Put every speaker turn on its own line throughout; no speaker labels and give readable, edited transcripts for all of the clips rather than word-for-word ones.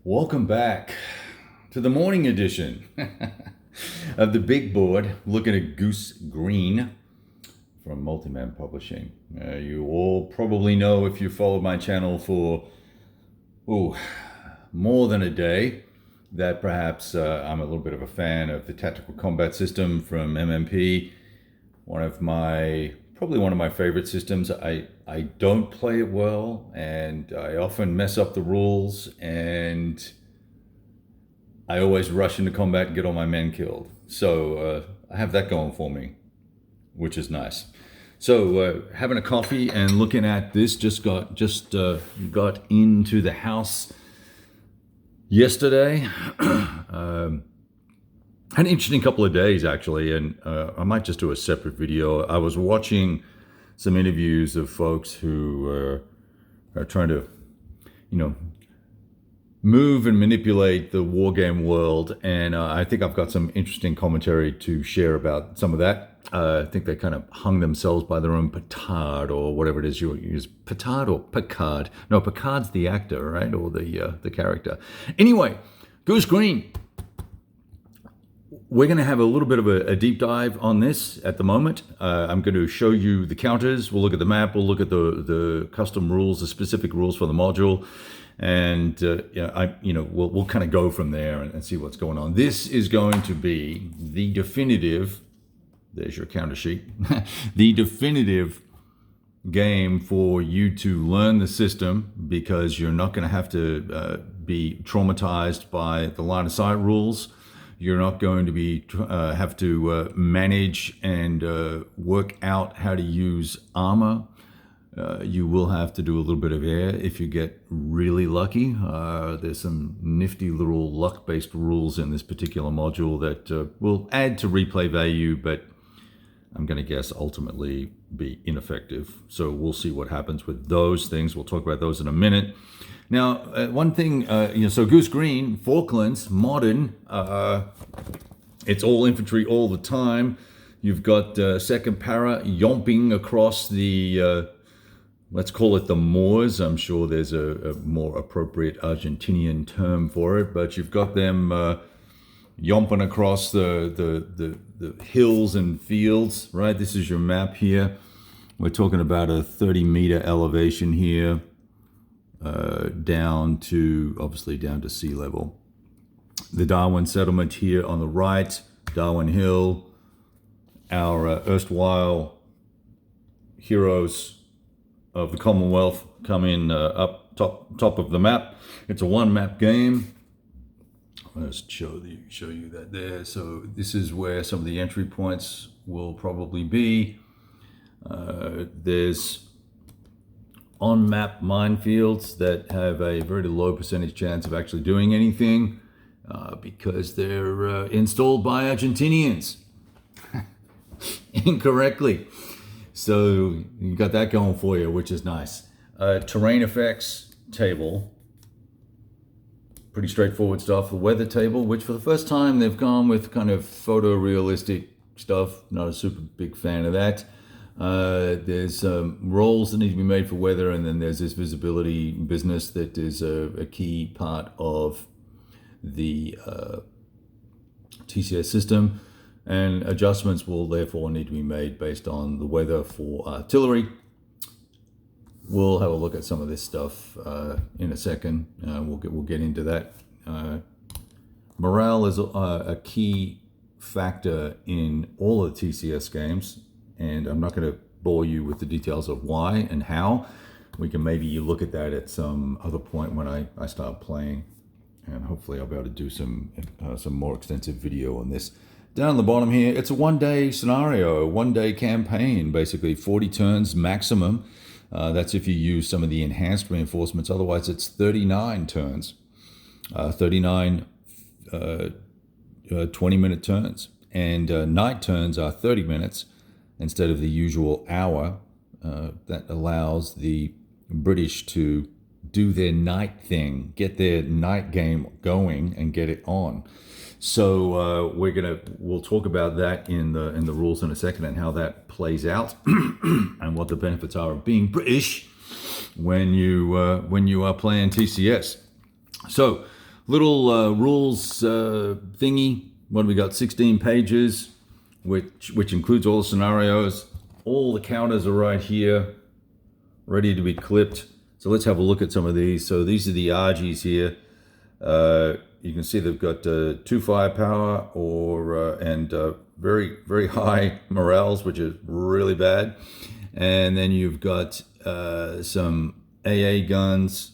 Welcome back to the morning edition of the big board, looking at Goose Green from Multiman Publishing. You all probably know, if you followed my channel for more than a day, that perhaps I'm a little bit of a fan of the tactical combat system from MMP. Probably one of my favorite systems. I don't play it well, and I often mess up the rules, and I always rush into combat and get all my men killed. So I have that going for me, which is nice. So having a coffee and looking at this, just got into the house yesterday. Had an interesting couple of days, actually, and I might just do a separate video. I was watching some interviews of folks who are trying to, move and manipulate the wargame world, and I think I've got some interesting commentary to share about some of that. I think they kind of hung themselves by their own petard, or whatever it is you use. Petard or Picard? No, Picard's the actor, right? Or the character. Anyway, Goose Green. We're going to have a little bit of a deep dive on this at the moment. I'm going to show you the counters. We'll look at the map. We'll look at the custom rules, the specific rules for the module, and we'll kind of go from there and see what's going on. This is going to be the definitive. There's your counter sheet. The definitive game for you to learn the system, because you're not going to have to be traumatized by the line of sight rules. You're not going to be have to manage and work out how to use armor. You will have to do a little bit of air if you get really lucky. There's some nifty little luck-based rules in this particular module that will add to replay value, but I'm going to guess ultimately be ineffective. So we'll see what happens with those things. We'll talk about those in a minute. Now, one thing, so Goose Green, Falklands, modern, it's all infantry all the time. You've got second para yomping across the, let's call it the moors. I'm sure there's a more appropriate Argentinian term for it, but you've got them yomping across the hills and fields, right? This is your map here. We're talking about a 30-meter elevation here. Down to sea level. The Darwin settlement here on the right, Darwin Hill, our erstwhile heroes of the Commonwealth come in up top of the map. It's a one map game. I'll just show you that there. So this is where some of the entry points will probably be. There's on-map minefields that have a very low percentage chance of actually doing anything because they're installed by Argentinians incorrectly. So you got that going for you, which is nice. Terrain effects table, pretty straightforward stuff. The weather table, which for the first time they've gone with kind of photorealistic stuff. Not a super big fan of that. There's rolls that need to be made for weather, and then there's this visibility business that is a key part of the TCS system, and adjustments will therefore need to be made based on the weather for artillery. We'll have a look at some of this stuff in a second. We'll get into that. Morale is a key factor in all of the TCS games. And I'm not going to bore you with the details of why and how. We can maybe look at that at some other point when I start playing. And hopefully I'll be able to do some more extensive video on this. Down at the bottom here, it's a one-day scenario, a one-day campaign, basically 40 turns maximum. That's if you use some of the enhanced reinforcements. Otherwise, it's 39 turns. 39 20-minute turns. And night turns are 30 minutes. Instead of the usual hour. That allows the British to do their night thing, get their night game going and get it on. So we'll talk about that in the rules in a second, and how that plays out and what the benefits are of being British when you are playing TCS. So Little rules thingy. What do we got? 16 pages, which includes all the scenarios. All the counters are right here, ready to be clipped. So let's have a look at some of these. So these are the Argies here. You can see they've got 2 firepower and very, very high morales, which is really bad. And then you've got some AA guns.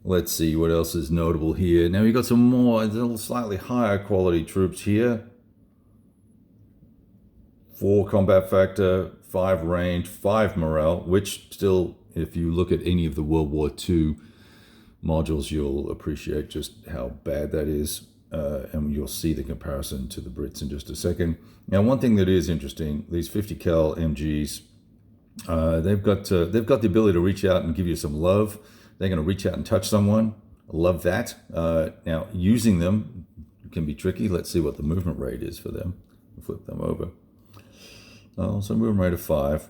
Let's see what else is notable here. Now we've got some more, slightly higher quality troops here. 4 combat factor, 5 range, 5 morale, which still, if you look at any of the World War II modules, you'll appreciate just how bad that is. And you'll see the comparison to the Brits in just a second. Now, one thing that is interesting, these 50 cal MGs, they've got the ability to reach out and give you some love. They're going to reach out and touch someone. I love that. Now, using them can be tricky. Let's see what the movement rate is for them. Flip them over. Oh, so movement rate of 5.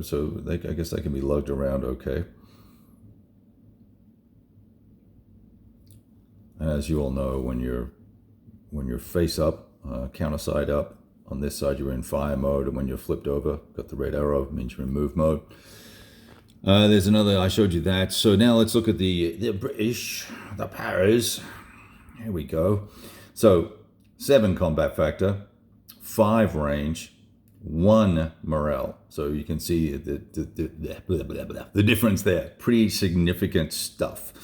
So I guess they can be lugged around okay. As you all know, when you're face up, counter side up, on this side you're in fire mode, and when you're flipped over, got the red arrow, means you're in move mode. There's another, I showed you that. So now let's look at the British, the Paras. Here we go. So 7 combat factor, 5 range, 1 morale. So you can see the difference there. Pretty significant stuff.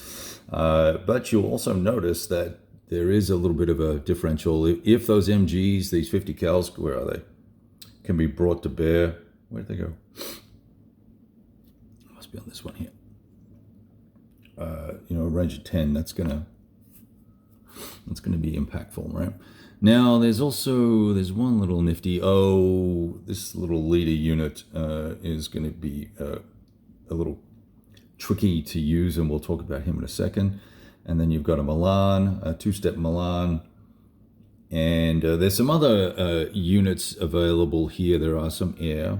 But you'll also notice that there is a little bit of a differential. If those MGs, these 50 cals, where are they? Can be brought to bear. Where'd they go? Must be on this one here. Range of 10. That's gonna be impactful, right? Now there's one little nifty. Oh, this little leader unit is going to be a little tricky to use, and we'll talk about him in a second. And then you've got a Milan, a 2-step Milan, and there's some other units available here. There are some air,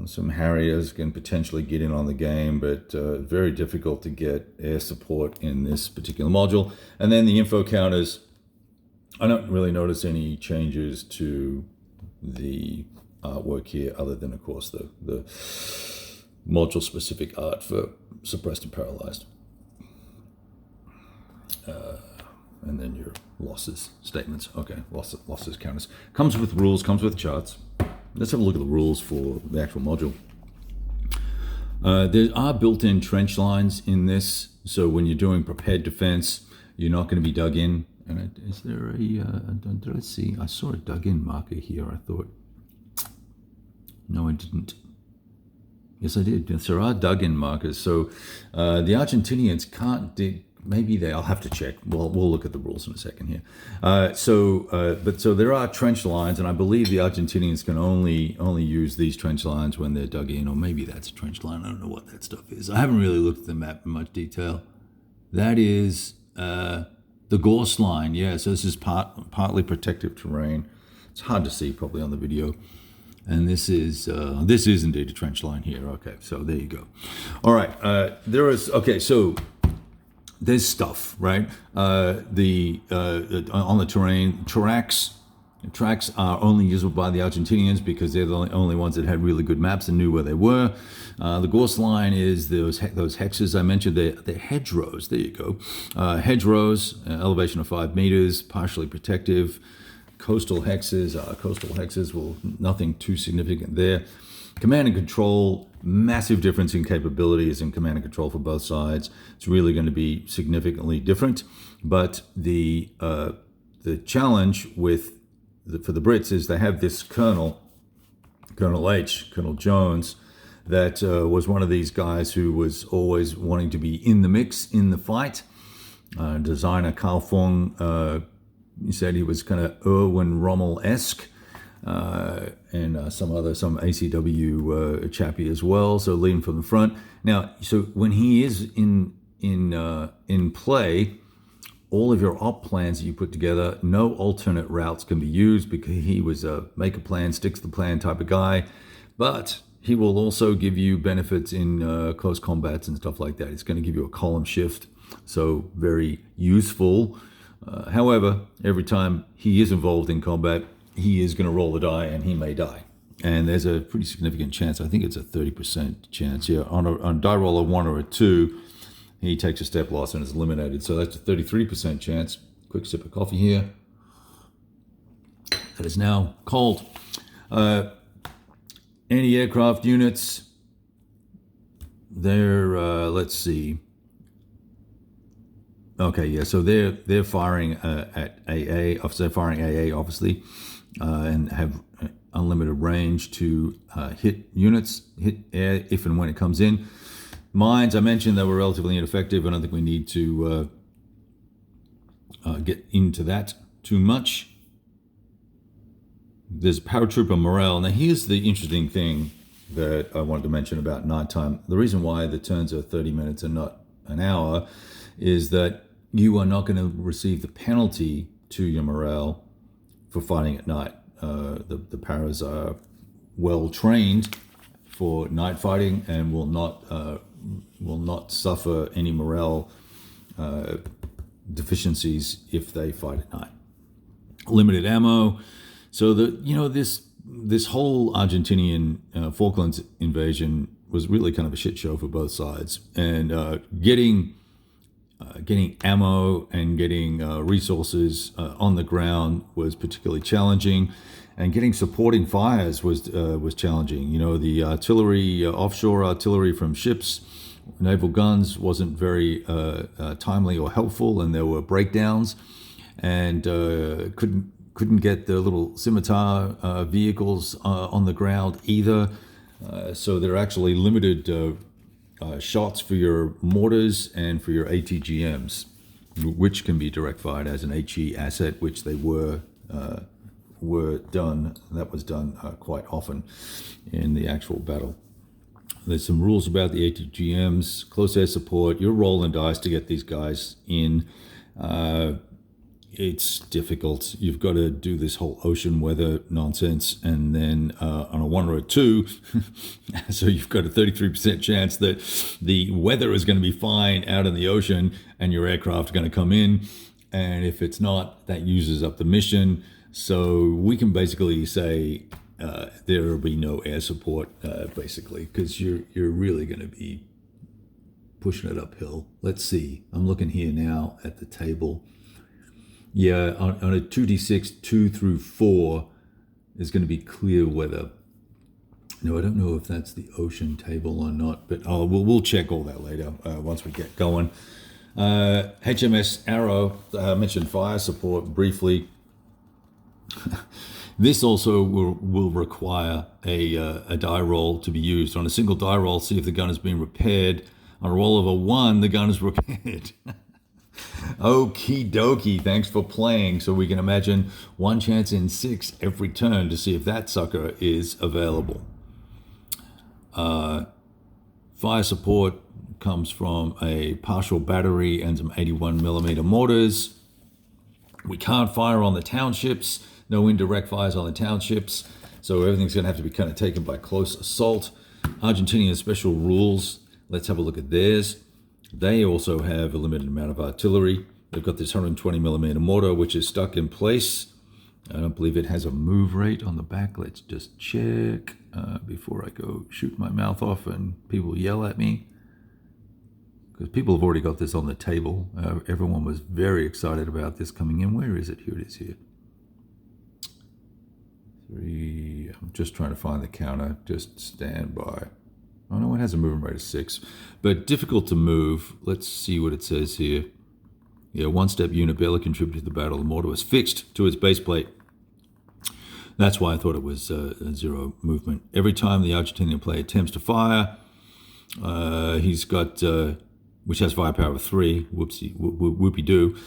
some Harriers can potentially get in on the game, but very difficult to get air support in this particular module. And then the info counters, I don't really notice any changes to the artwork here, other than, of course, the module-specific art for suppressed and paralyzed. And then your losses statements. Okay, losses counters. Comes with rules, comes with charts. Let's have a look at the rules for the actual module. There are built-in trench lines in this, so when you're doing prepared defense, you're not going to be dug in. And is there did I see? I saw a dug-in marker here, I thought. No, I didn't. Yes, I did. Yes, there are dug-in markers. So the Argentinians can't dig. Maybe I'll have to check. We'll look at the rules in a second here. So there are trench lines, and I believe the Argentinians can only use these trench lines when they're dug in, or maybe that's a trench line. I don't know what that stuff is. I haven't really looked at the map in much detail. That is the gorse line. Yeah, so this is partly protective terrain. It's hard to see probably on the video. And this is indeed a trench line here. Okay, so there you go. All right, so there's stuff, right? On the terrain, tracks are only usable by the Argentinians because they're the only ones that had really good maps and knew where they were. The gorse line is those hexes I mentioned. They're hedgerows. There you go. Hedgerows, elevation of 5 meters, partially protective. Coastal hexes, well, nothing too significant there. Command and control, massive difference in capabilities in command and control for both sides. It's really going to be significantly different. But the challenge for the Brits is they have this Colonel Jones, that was one of these guys who was always wanting to be in the mix, in the fight. Designer Carl Fung, he said he was kind of Erwin Rommel-esque, and some ACW chappie as well. So leading from the front. Now, so when he is in play, all of your op plans that you put together, no alternate routes can be used because he was a make a plan, stick to the plan type of guy. But he will also give you benefits in close combats and stuff like that. It's going to give you a column shift, so very useful. However, every time he is involved in combat, he is going to roll the die and he may die. And there's a pretty significant chance, I think it's a 30% chance, on a die roll of 1 or a 2, he takes a step loss and is eliminated. So that's a 33% chance. Quick sip of coffee here. That is now cold. Anti-aircraft units, they're, let's see. Okay, yeah, so they're firing at AA, they're firing AA, obviously, and have unlimited range to hit units, hit air if and when it comes in. Mines, I mentioned they were relatively ineffective. I don't think we need to get into that too much. There's paratrooper morale. Now, here's the interesting thing that I wanted to mention about nighttime. The reason why the turns are 30 minutes and not an hour is that you are not going to receive the penalty to your morale for fighting at night. The paras are well trained for night fighting and will not suffer any morale deficiencies if they fight at night. Limited ammo. So this whole Argentinian Falklands invasion was really kind of a shit show for both sides, and getting ammo and getting resources on the ground was particularly challenging, and getting supporting fires was challenging. The artillery, offshore artillery from ships, naval guns wasn't very timely or helpful, and there were breakdowns, and couldn't get the little scimitar vehicles on the ground either. So there are actually limited shots for your mortars and for your ATGMs, which can be direct fired as an HE asset, which they were done. That was done quite often in the actual battle. There's some rules about the ATGMs, close air support. You're rolling dice to get these guys in. It's difficult. You've got to do this whole ocean weather nonsense, and then on a 1 or a 2, so you've got a 33% chance that the weather is going to be fine out in the ocean and your aircraft are going to come in, and if it's not, that uses up the mission. So we can basically say there will be no air support, basically, because you're really going to be pushing it uphill. Let's see. I'm looking here now at the table. Yeah, on a 2d6, 2 through 4 is going to be clear weather. No, I don't know if that's the ocean table or not, but we'll check all that later once we get going. HMS Arrow, I mentioned fire support briefly. This also will require a die roll to be used. On a single die roll, see if the gun has been repaired. On a roll of a 1, the gun is repaired. Okie dokie, thanks for playing. So we can imagine 1 chance in 6 every turn to see if that sucker is available. Fire support comes from a partial battery and some 81mm mortars. We can't fire on the townships, no indirect fires on the townships, so everything's going to have to be kind of taken by close assault. Argentinian special rules, let's have a look at theirs. They also have a limited amount of artillery. They've got this 120mm mortar, which is stuck in place. I don't believe it has a move rate on the back. Let's just check before I go shoot my mouth off and people yell at me. Because people have already got this on the table. Everyone was very excited about this coming in. Where is it? Here it is here. 3, I'm just trying to find the counter. Just stand by. Oh no, it has a movement rate of 6, but difficult to move. Let's see what it says here. Yeah, 1-step unit barely contributed to the battle. The mortar was fixed to its base plate. That's why I thought it was 0 movement. Every time the Argentinian player attempts to fire, he's got, which has firepower of 3, whoopie-doo,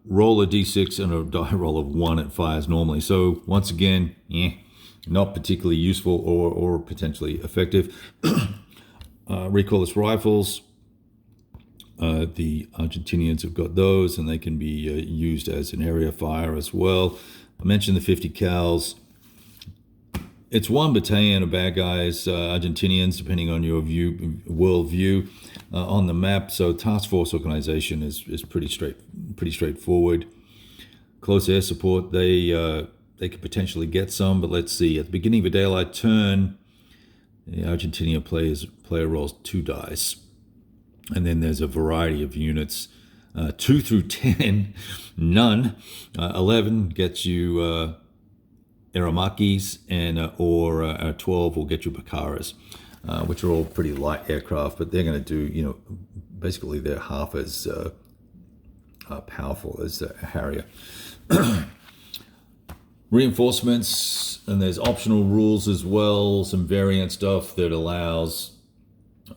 roll a d6 and a die roll of 1, it fires normally. So once again, not particularly useful or potentially effective. Recoilless rifles, the Argentinians have got those, and they can be used as an area fire as well. I mentioned the 50 cals. it's one battalion of bad guys, Argentinians, depending on your worldview on the map. So task force organization is pretty straightforward. Close air support, they could potentially get some, but let's see. At the beginning of a daylight turn, the Argentinian player rolls 2 dice, and then there's a variety of units. 2 through 10, none. 11 gets you Aramakis, and or 12 will get you Bakaras, which are all pretty light aircraft, but they're going to do, basically they're half as powerful as a Harrier. Reinforcements, and there's optional rules as well, some variant stuff that allows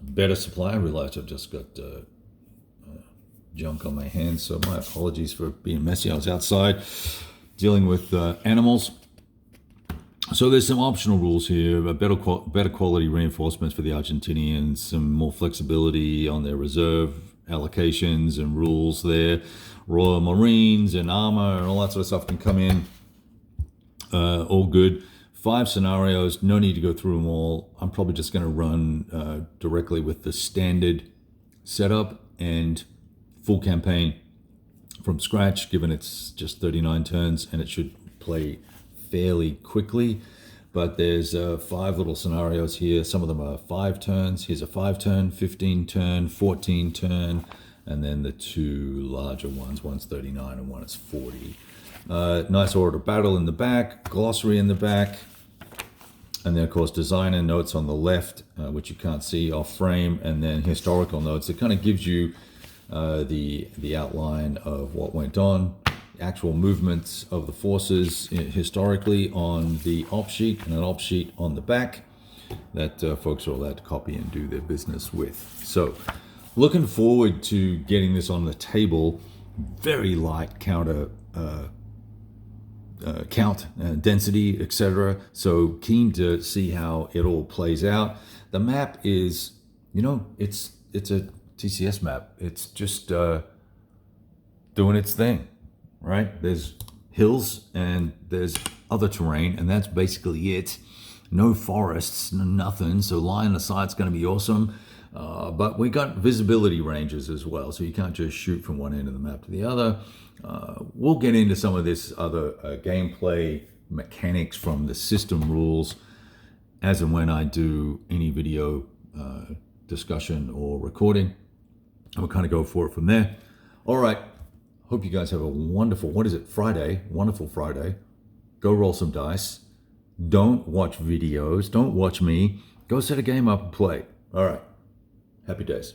better supply. I realize I've just got junk on my hands, so my apologies for being messy. I was outside dealing with animals. So there's some optional rules here, better quality reinforcements for the Argentinians, some more flexibility on their reserve allocations and rules there. Royal Marines and armor and all that sort of stuff can come in. All good. 5 scenarios, no need to go through them all. I'm probably just going to run directly with the standard setup and full campaign from scratch, given it's just 39 turns and it should play fairly quickly. But there's 5 little scenarios here. Some of them are 5 turns. Here's a 5 turn, 15 turn, 14 turn, and then the 2 larger ones. One's 39 and one is 40. Nice order of battle in the back, glossary in the back, and then of course designer notes on the left, which you can't see off frame, and then historical notes. It kind of gives you the outline of what went on, actual movements of the forces historically on the op sheet, and an op sheet on the back that folks are allowed to copy and do their business with. So looking forward to getting this on the table. Very light counter count, density, etc. So keen to see how it all plays out. The map is, it's a TCS map. It's just doing its thing, right? There's hills and there's other terrain, and that's basically it. No forests, nothing. So line of sight's going to be awesome. But we got visibility ranges as well, so you can't just shoot from one end of the map to the other. We'll get into some of this other gameplay mechanics from the system rules as and when I do any video discussion or recording. And we'll kind of go for it from there. All right. Hope you guys have a wonderful, Friday. Wonderful Friday. Go roll some dice. Don't watch videos. Don't watch me. Go set a game up and play. All right. Happy days.